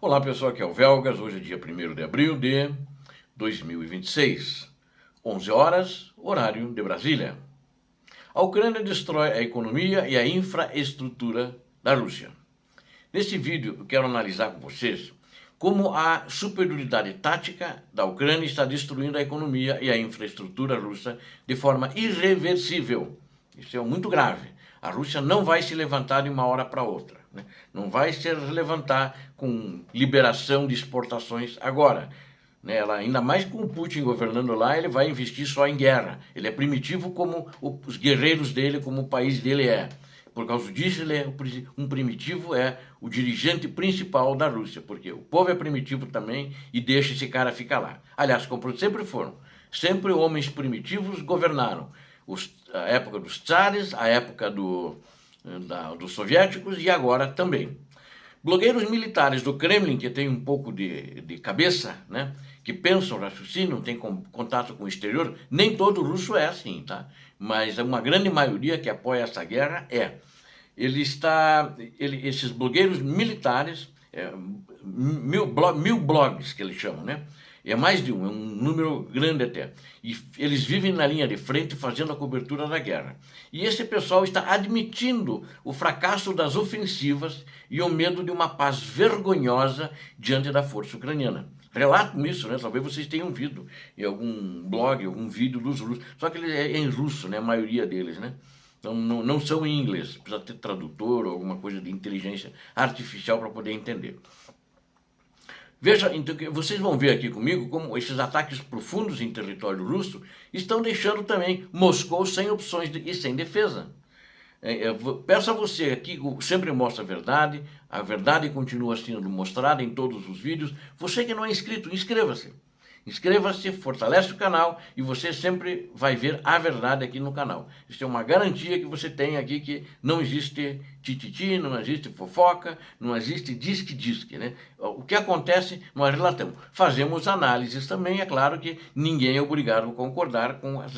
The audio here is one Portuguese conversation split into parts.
Olá pessoal, aqui é o Velgas, hoje é dia 1º de abril de 2026, 11 horas, horário de Brasília. A Ucrânia destrói a economia e a infraestrutura da Rússia. Neste vídeo eu quero analisar com vocês como a superioridade tática da Ucrânia está destruindo a economia e a infraestrutura russa de forma irreversível. Isso é muito grave. A Rússia não vai se levantar de uma hora para outra, né? Não vai se levantar com liberação de exportações agora, né? Ela, ainda mais com o Putin governando lá, ele vai investir só em guerra. Ele é primitivo como os guerreiros dele, como o país dele é. Por causa disso, ele é um primitivo, é o dirigente principal da Rússia, porque o povo é primitivo também e deixa esse cara ficar lá. Aliás, como sempre foram, sempre homens primitivos governaram. A época dos tsares, a época dos soviéticos e agora também. Blogueiros militares do Kremlin, que têm um pouco de cabeça, né, que pensam, raciocinam, têm contato com o exterior, nem todo russo é assim, tá? Mas uma grande maioria que apoia essa guerra é. Esses blogueiros militares, mil blogs que eles chamam, né? É mais de um, é um número grande até. E eles vivem na linha de frente fazendo a cobertura da guerra. E esse pessoal está admitindo o fracasso das ofensivas e o medo de uma paz vergonhosa diante da força ucraniana. Relatam isso, né? Talvez vocês tenham visto em algum blog, algum vídeo dos russos. Só que ele é em russo, né? A maioria deles, né? Então não são em inglês. Precisa ter tradutor ou alguma coisa de inteligência artificial para poder entender. Veja, então, vocês vão ver aqui comigo como esses ataques profundos em território russo estão deixando também Moscou sem opções e sem defesa. Peço a você aqui, sempre mostra a verdade continua sendo mostrada em todos os vídeos. Você que não é inscrito, inscreva-se. Inscreva-se, fortalece o canal e você sempre vai ver a verdade aqui no canal. Isso é uma garantia que você tem aqui, que não existe tititi, não existe fofoca, não existe disque-disque, né? O que acontece, nós relatamos. Fazemos análises também, é claro que ninguém é obrigado a concordar com as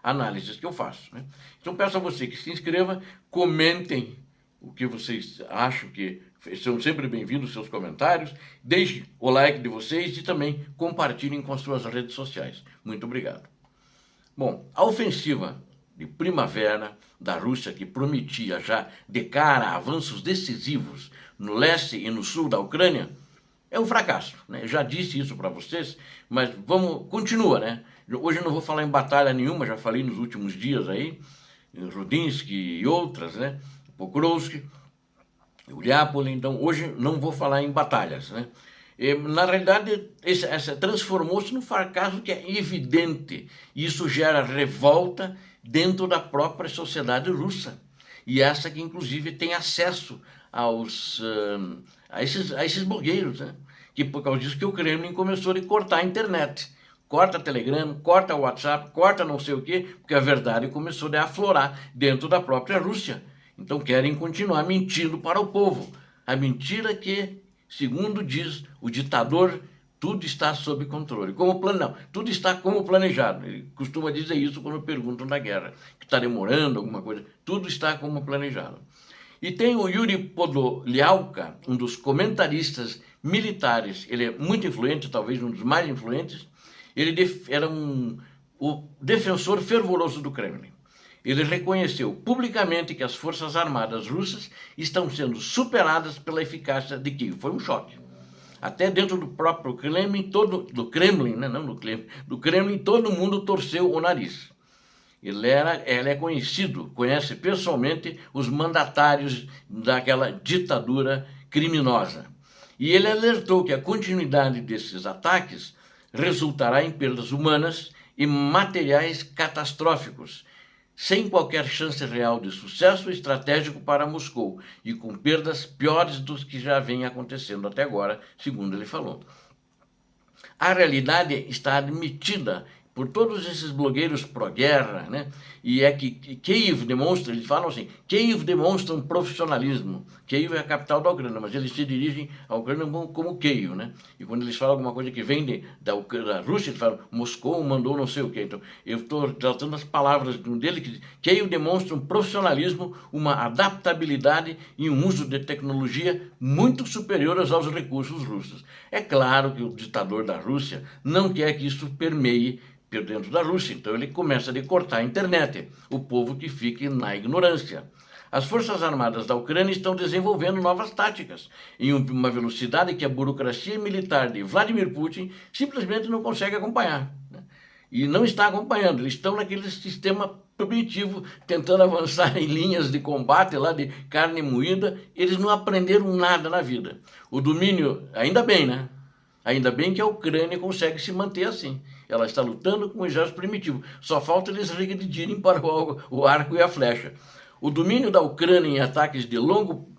análises que eu faço, né? Então peço a você que se inscreva, comentem o que vocês acham, que são sempre bem-vindos seus comentários, deixe o like de vocês e também compartilhem com as suas redes sociais. Muito obrigado. Bom, a ofensiva de primavera da Rússia, que prometia já de cara avanços decisivos no leste e no sul da Ucrânia, é um fracasso, né? Eu já disse isso para vocês, mas continua, né? Hoje eu não vou falar em batalha nenhuma, já falei nos últimos dias aí, Rudinsky e outras, né? Pokrovsky, Uliápoli, então hoje não vou falar em batalhas, né? Na realidade, essa transformou-se num fracasso que é evidente. Isso gera revolta dentro da própria sociedade russa. E essa que, inclusive, tem acesso a esses blogueiros, né? Que por causa disso que o Kremlin começou a cortar a internet. Corta Telegram, corta WhatsApp, corta não sei o quê, porque a verdade começou a aflorar dentro da própria Rússia. Então querem continuar mentindo para o povo. A mentira que, segundo diz o ditador, tudo está sob controle. Não, tudo está como planejado. Ele costuma dizer isso quando perguntam da guerra, que está demorando alguma coisa. Tudo está como planejado. E tem o Yuri Podolyak, um dos comentaristas militares, ele é muito influente, talvez um dos mais influentes. Ele era o defensor fervoroso do Kremlin. Ele reconheceu publicamente que as forças armadas russas estão sendo superadas pela eficácia de Kiev. Foi um choque. Até dentro do próprio Kremlin, do Kremlin, todo mundo torceu o nariz. Ele é conhecido, conhece pessoalmente os mandatários daquela ditadura criminosa. E ele alertou que a continuidade desses ataques resultará em perdas humanas e materiais catastróficos, sem qualquer chance real de sucesso estratégico para Moscou e com perdas piores dos que já vem acontecendo até agora, segundo ele falou. A realidade está admitida por todos esses blogueiros pró-guerra, né? E é que Kiev demonstra, eles falam assim, Kiev demonstra um profissionalismo. Kiev é a capital da Ucrânia, mas eles se dirigem à Ucrânia como Kiev, né? E quando eles falam alguma coisa que vem da Rússia, eles falam, Moscou mandou não sei o quê. Então, eu estou tratando as palavras de um deles que diz, Kiev demonstra um profissionalismo, uma adaptabilidade e um uso de tecnologia muito superiores aos recursos russos. É claro que o ditador da Rússia não quer que isso permeie por dentro da Rússia, então ele começa a cortar a internet, o povo que fique na ignorância. As Forças Armadas da Ucrânia estão desenvolvendo novas táticas, em uma velocidade que a burocracia militar de Vladimir Putin simplesmente não consegue acompanhar, né? E não está acompanhando, eles estão naquele sistema primitivo, tentando avançar em linhas de combate lá de carne moída, eles não aprenderam nada na vida. O domínio, ainda bem, né? Ainda bem que a Ucrânia consegue se manter assim. Ela está lutando com o exército primitivo. Só falta eles regredirem para o arco e a flecha. O domínio da Ucrânia em ataques de longo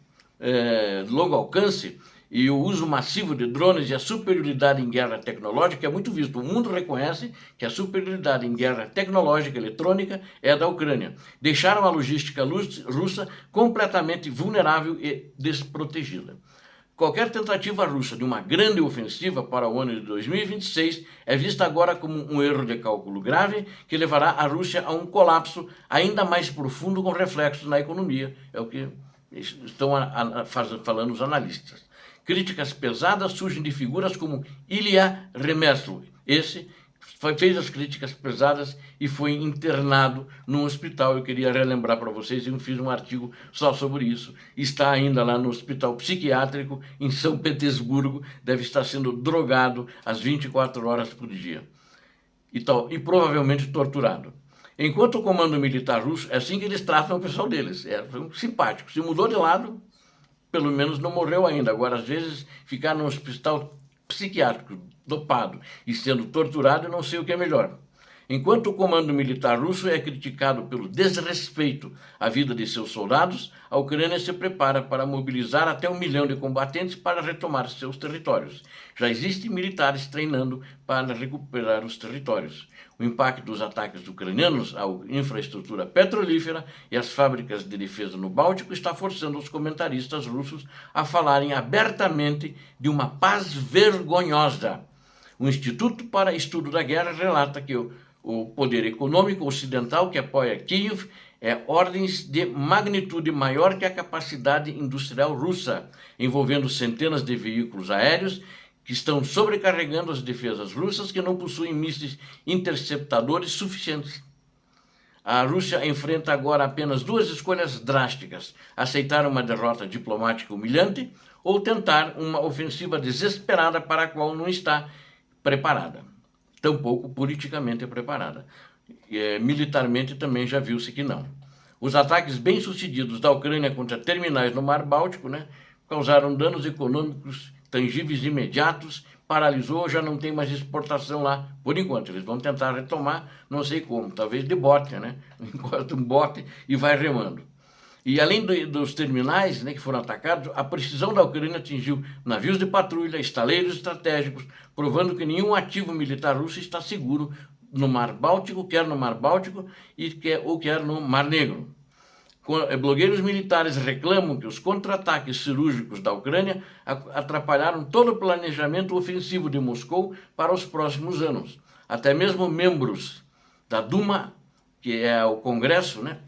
alcance e o uso massivo de drones e a superioridade em guerra tecnológica é muito visto. O mundo reconhece que a superioridade em guerra tecnológica eletrônica é da Ucrânia. Deixaram a logística russa completamente vulnerável e desprotegida. Qualquer tentativa russa de uma grande ofensiva para o ano de 2026 é vista agora como um erro de cálculo grave que levará a Rússia a um colapso ainda mais profundo com reflexos na economia. É o que estão falando os analistas. Críticas pesadas surgem de figuras como Ilya Remeslo. Esse fez as críticas pesadas e foi internado num hospital. Eu queria relembrar para vocês, eu fiz um artigo só sobre isso. Está ainda lá no hospital psiquiátrico em São Petersburgo, deve estar sendo drogado às 24 horas por dia e provavelmente torturado. Enquanto o comando militar russo, é assim que eles tratam o pessoal deles, são simpáticos. Se mudou de lado, pelo menos não morreu ainda. Agora, às vezes, ficar num hospital psiquiátrico dopado e sendo torturado, eu não sei o que é melhor. Enquanto o comando militar russo é criticado pelo desrespeito à vida de seus soldados, a Ucrânia se prepara para mobilizar até 1 milhão de combatentes para retomar seus territórios. Já existem militares treinando para recuperar os territórios. O impacto dos ataques ucranianos à infraestrutura petrolífera e às fábricas de defesa no Báltico está forçando os comentaristas russos a falarem abertamente de uma paz vergonhosa. O Instituto para Estudo da Guerra relata que o poder econômico ocidental que apoia Kiev é ordens de magnitude maior que a capacidade industrial russa, envolvendo centenas de veículos aéreos que estão sobrecarregando as defesas russas que não possuem mísseis interceptadores suficientes. A Rússia enfrenta agora apenas 2 escolhas drásticas: aceitar uma derrota diplomática humilhante ou tentar uma ofensiva desesperada para a qual não está preparada, tampouco politicamente preparada. Militarmente também já viu-se que não. Os ataques bem-sucedidos da Ucrânia contra terminais no Mar Báltico, né, causaram danos econômicos tangíveis imediatos, paralisou, já não tem mais exportação lá, por enquanto. Eles vão tentar retomar, não sei como, talvez de bote, né? Enquanto um bote e vai remando. E além dos terminais, né, que foram atacados, a precisão da Ucrânia atingiu navios de patrulha, estaleiros estratégicos, provando que nenhum ativo militar russo está seguro no Mar Báltico, quer no Mar Báltico ou quer no Mar Negro. Blogueiros militares reclamam que os contra-ataques cirúrgicos da Ucrânia atrapalharam todo o planejamento ofensivo de Moscou para os próximos anos. Até mesmo membros da Duma, que é o Congresso, né,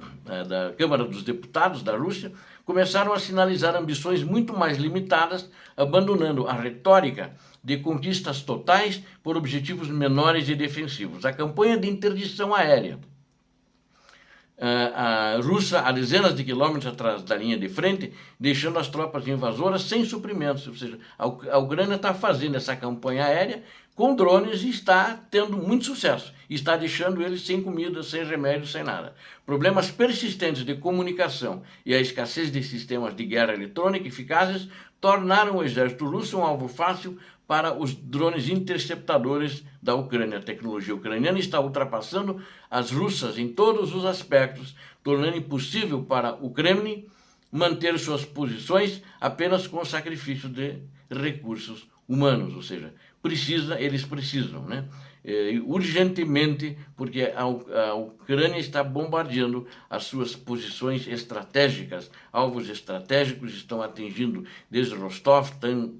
da Câmara dos Deputados da Rússia, começaram a sinalizar ambições muito mais limitadas, abandonando a retórica de conquistas totais por objetivos menores e defensivos. A campanha de interdição aérea a russa a dezenas de quilômetros atrás da linha de frente, deixando as tropas invasoras sem suprimentos. Ou seja, a Ucrânia está fazendo essa campanha aérea com drones e está tendo muito sucesso. Está deixando eles sem comida, sem remédio, sem nada. Problemas persistentes de comunicação e a escassez de sistemas de guerra eletrônica eficazes tornaram o exército russo um alvo fácil para os drones interceptadores da Ucrânia. A tecnologia ucraniana está ultrapassando as russas em todos os aspectos, tornando impossível para o Kremlin manter suas posições apenas com o sacrifício de recursos humanos, ou seja, eles precisam, né? urgentemente, porque a Ucrânia está bombardeando as suas posições estratégicas. Alvos estratégicos estão atingindo desde Rostov,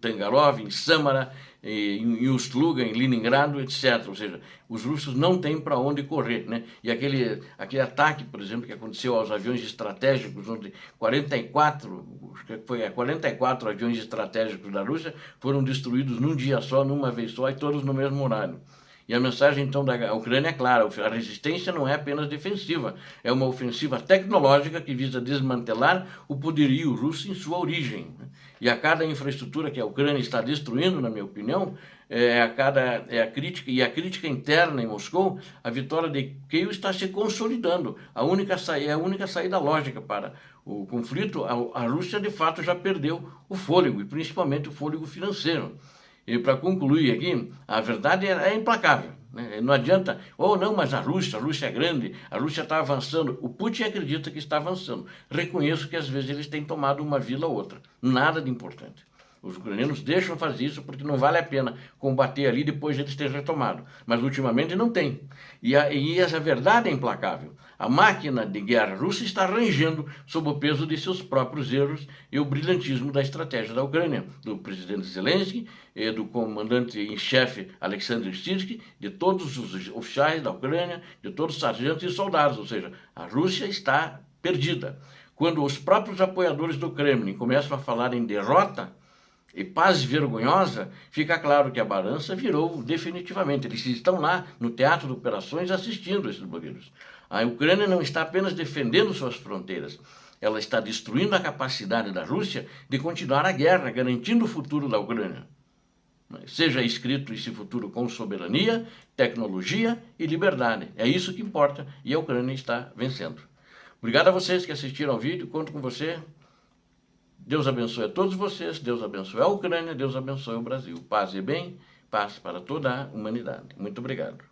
Tangarov, em Samara, em Ust-Luga, em Leningrado, etc. Ou seja, os russos não têm para onde correr, né? E aquele ataque, por exemplo, que aconteceu aos aviões estratégicos, onde 44 aviões estratégicos da Rússia foram destruídos num dia só, numa vez só, e todos no mesmo horário. E a mensagem, então, da Ucrânia é clara: a resistência não é apenas defensiva, é uma ofensiva tecnológica que visa desmantelar o poderio russo em sua origem. E a cada infraestrutura que a Ucrânia está destruindo, na minha opinião, a crítica interna em Moscou, a vitória de Kiev está se consolidando. É a única saída lógica para o conflito. A Rússia, de fato, já perdeu o fôlego, e principalmente o fôlego financeiro. E para concluir aqui, a verdade é implacável, né? Não adianta, não, mas a Rússia é grande, a Rússia está avançando. O Putin acredita que está avançando. Reconheço que às vezes eles têm tomado uma vila ou outra. Nada de importante. Os ucranianos deixam fazer isso porque não vale a pena combater ali depois de eles terem retomado. Mas ultimamente não tem. E essa verdade é implacável. A máquina de guerra russa está rangendo sob o peso de seus próprios erros e o brilhantismo da estratégia da Ucrânia, do presidente Zelensky, do comandante em chefe Alexander Sirski, de todos os oficiais da Ucrânia, de todos os sargentos e soldados. Ou seja, a Rússia está perdida. Quando os próprios apoiadores do Kremlin começam a falar em derrota e paz vergonhosa, fica claro que a balança virou definitivamente. Eles estão lá no teatro de operações assistindo esses blogueiros. A Ucrânia não está apenas defendendo suas fronteiras, ela está destruindo a capacidade da Rússia de continuar a guerra, garantindo o futuro da Ucrânia. Seja escrito esse futuro com soberania, tecnologia e liberdade. É isso que importa, e a Ucrânia está vencendo. Obrigado a vocês que assistiram ao vídeo, conto com você. Deus abençoe a todos vocês, Deus abençoe a Ucrânia, Deus abençoe o Brasil. Paz e bem, paz para toda a humanidade. Muito obrigado.